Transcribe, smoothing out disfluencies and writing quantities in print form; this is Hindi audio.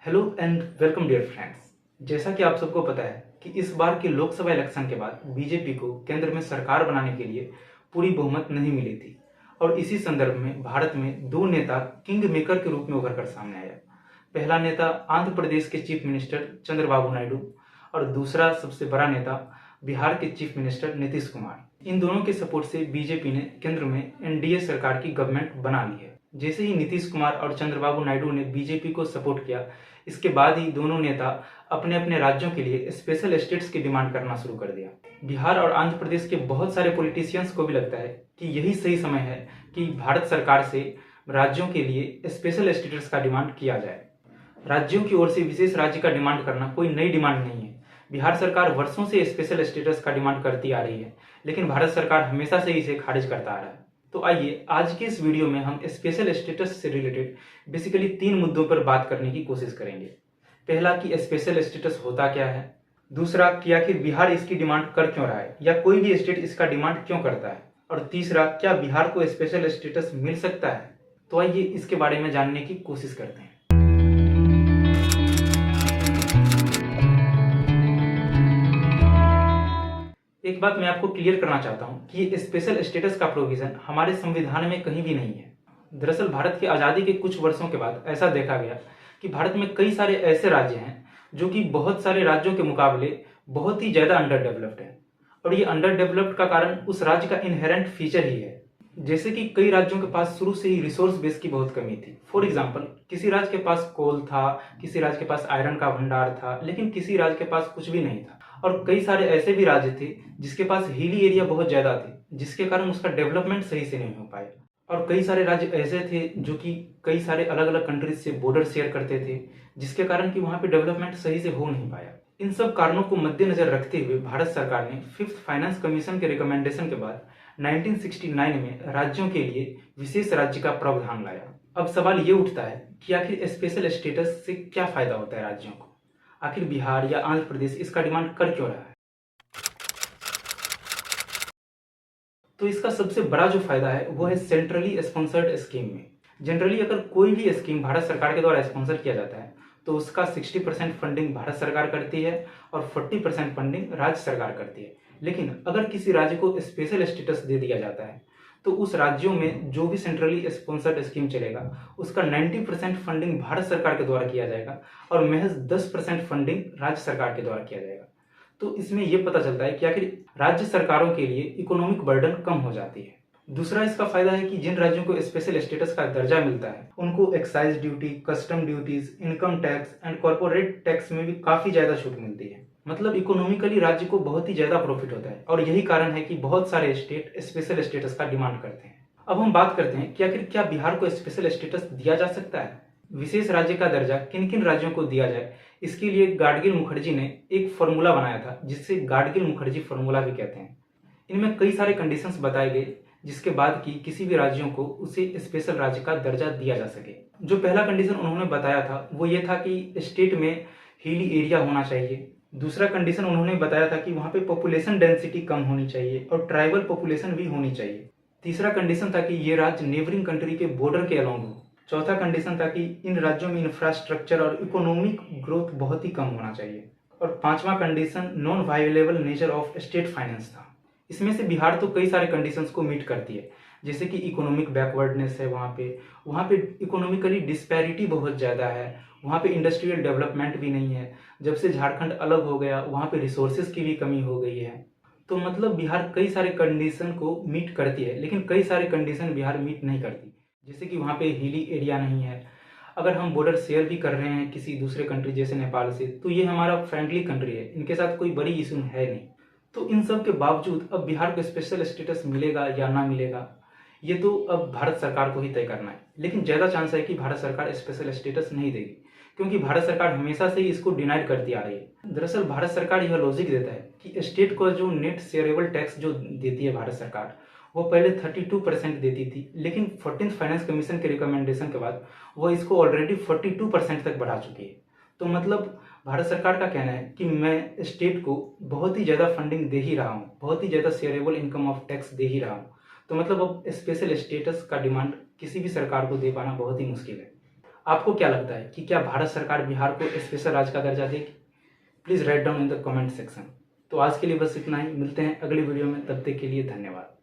Hello and welcome dear friends. जैसा कि आप सबको पता है कि इस बार के लोकसभा इलेक्शन के बाद बीजेपी को केंद्र में सरकार बनाने के लिए पूरी बहुमत नहीं मिली थी और इसी संदर्भ में भारत में दो नेता किंग मेकर के रूप में उभर कर सामने आया। पहला नेता आंध्र प्रदेश के चीफ मिनिस्टर चंद्रबाबू नायडू और दूसरा सबसे बड़ा नेता बिहार के चीफ मिनिस्टर नीतीश कुमार। इन दोनों के सपोर्ट से बीजेपी ने केंद्र में एनडीए सरकार की गवर्नमेंट बना ली है। जैसे ही नीतीश कुमार और चंद्रबाबू नायडू ने बीजेपी को सपोर्ट किया, इसके बाद ही दोनों नेता अपने अपने राज्यों के लिए स्पेशल स्टेट्स की डिमांड करना शुरू कर दिया। बिहार और आंध्र प्रदेश के बहुत सारे पॉलिटिशियंस को भी लगता है कि यही सही समय है कि भारत सरकार से राज्यों के लिए स्पेशल स्टेटस का डिमांड किया जाए। राज्यों की ओर से विशेष राज्य का डिमांड करना कोई नई डिमांड नहीं है। बिहार सरकार वर्षों से स्पेशल स्टेटस का डिमांड करती आ रही है, लेकिन भारत सरकार हमेशा से इसे खारिज करता आ रहा है। तो आइए आज के इस वीडियो में हम स्पेशल स्टेटस से रिलेटेड बेसिकली 3 मुद्दों पर बात करने की कोशिश करेंगे। पहला कि स्पेशल स्टेटस होता क्या है, दूसरा कि आखिर बिहार इसकी डिमांड कर क्यों रहा है या कोई भी स्टेट इसका डिमांड क्यों करता है, और तीसरा क्या बिहार को स्पेशल स्टेटस मिल सकता है। तो आइए इसके बारे में जानने की कोशिश करते हैं। एक बात मैं आपको क्लियर करना चाहता हूं कि ये स्पेशल स्टेटस का प्रोविजन हमारे संविधान में कहीं भी नहीं है। दरअसल भारत की आज़ादी के कुछ वर्षों के बाद ऐसा देखा गया कि भारत में कई सारे ऐसे राज्य हैं जो कि बहुत सारे राज्यों के मुकाबले बहुत ही ज़्यादा अंडर डेवलप्ड है, और ये अंडर डेवलप्ड का कारण उस राज्य का इनहेरेंट फीचर ही है। जैसे कि कई राज्यों के पास शुरू से ही रिसोर्स बेस की बहुत कमी थी। फॉर एग्जाम्पल, किसी राज्य के पास कोल था, किसी राज्य के पास आयरन का भंडार था, लेकिन किसी राज्य के पास कुछ भी नहीं था। और कई सारे ऐसे भी राज्य थे जिसके पास हिली एरिया बहुत ज्यादा थे, जिसके कारण उसका डेवलपमेंट सही से नहीं हो पाया। और कई सारे राज्य ऐसे थे जो कि कई सारे अलग अलग कंट्रीज से बॉर्डर शेयर करते थे, जिसके कारण कि वहां पे डेवलपमेंट सही से हो नहीं पाया। इन सब कारणों को मद्देनजर रखते हुए भारत सरकार ने 5th फाइनेंस कमीशन के रिकमेंडेशन के बाद 1969 में राज्यों के लिए विशेष राज्य का प्रावधान लाया। अब सवाल ये उठता है कि आखिर स्पेशल स्टेटस से क्या फायदा होता है राज्यों को, आखिर बिहार या आंध्र प्रदेश इसका डिमांड कर क्यों रहा है। तो इसका सबसे बड़ा जो फायदा है वो है सेंट्रली स्पॉन्सर्ड स्कीम में। जनरली अगर कोई भी स्कीम भारत सरकार के द्वारा स्पॉन्सर किया जाता है तो उसका 60% फंडिंग भारत सरकार करती है और 40% फंडिंग राज्य सरकार करती है। लेकिन अगर किसी राज्य को स्पेशल स्टेटस दे दिया जाता है तो उस राज्यों में जो भी सेंट्रली स्पॉन्सर्ड स्कीम चलेगा उसका 90% फंडिंग भारत सरकार के द्वारा किया जाएगा और महज 10% फंडिंग राज्य सरकार के द्वारा किया जाएगा। तो इसमें यह पता चलता है कि आखिर राज्य सरकारों के लिए इकोनॉमिक बर्डन कम हो जाती है। दूसरा इसका फायदा है कि जिन राज्यों को स्पेशल स्टेटस का दर्जा मिलता है उनको excise duty, custom duties, income tax and corporate tax में भी काफी ज्यादा छूट मिलती है। मतलब इकोनॉमिकली राज्य को बहुत ही ज्यादा प्रॉफिट होता है, और यही कारण है कि बहुत सारे स्टेट स्पेशल स्टेटस का डिमांड करते हैं। अब हम बात करते हैं कि आखिर क्या बिहार को स्पेशल स्टेटस दिया जा सकता है, विशेष राज्य का दर्जा किन किन राज्यों को दिया जाए। इसके लिए गाडगिल मुखर्जी ने एक फॉर्मूला बनाया था जिसे गाडगिल मुखर्जी फॉर्मूला भी कहते हैं। इनमें कई सारे कंडीशंस बताए गए जिसके बाद कि किसी भी राज्यों को उसे स्पेशल राज्य का दर्जा दिया जा सके। जो पहला कंडीशन उन्होंने बताया था वो ये था कि स्टेट में हिली एरिया होना चाहिए। दूसरा कंडीशन उन्होंने बताया था कि वहाँ पे पॉपुलेशन डेंसिटी कम होनी चाहिए और ट्राइबल पॉपुलेशन भी होनी चाहिए। तीसरा कंडीशन था कि ये राज्य नेबरिंग कंट्री के बॉर्डर के अलोंग हो। चौथा कंडीशन था कि इन राज्यों में इंफ्रास्ट्रक्चर और इकोनॉमिक ग्रोथ बहुत ही कम होना चाहिए। और पांचवा condition non violable nature of state finance था। इसमें से बिहार तो कई सारे कंडीशंस को मीट करती है, जैसे कि इकोनॉमिक बैकवर्डनेस है, वहाँ पे इकोनॉमिकली डिस्पैरिटी बहुत ज़्यादा है, वहाँ पे इंडस्ट्रियल डेवलपमेंट भी नहीं है। जब से झारखंड अलग हो गया वहाँ पे रिसोर्सेज की भी कमी हो गई है। तो मतलब बिहार कई सारे कंडीशन को मीट करती है, लेकिन कई सारे कंडीशन बिहार मीट नहीं करती। जैसे कि वहाँ पे हिली एरिया नहीं है। अगर हम बॉर्डर शेयर भी कर रहे हैं किसी दूसरे कंट्री जैसे नेपाल से, तो ये हमारा फ्रेंडली कंट्री है, इनके साथ कोई बड़ी इशू है नहीं। तो इन सब के बावजूद अब बिहार को स्पेशल स्टेटस मिलेगा या ना मिलेगा ये तो अब भारत सरकार को ही तय करना है। लेकिन ज़्यादा चांस है कि भारत सरकार स्पेशल स्टेटस नहीं देगी, क्योंकि भारत सरकार हमेशा से ही इसको डिनाइड करती आ रही है। दरअसल भारत सरकार यह लॉजिक देता है कि स्टेट को जो नेट शेयरेबल टैक्स जो देती है भारत सरकार, वो पहले 32% देती थी, लेकिन 14th फाइनेंस कमीशन के रिकमेंडेशन के बाद वो इसको ऑलरेडी 42% तक बढ़ा चुकी है। तो मतलब भारत सरकार का कहना है कि मैं स्टेट को बहुत ही ज़्यादा फंडिंग दे ही रहा हूँ, बहुत ही ज़्यादा शेयरेबल इनकम ऑफ टैक्स दे ही रहा हूँ। तो मतलब अब स्पेशल स्टेटस का डिमांड किसी भी सरकार को दे पाना बहुत ही मुश्किल है। आपको क्या लगता है कि क्या भारत सरकार बिहार को स्पेशल राज्य का दर्जा देगी? Please write down in the comment section. तो आज के लिए बस इतना ही, मिलते हैं अगली वीडियो में, तब तक के लिए धन्यवाद।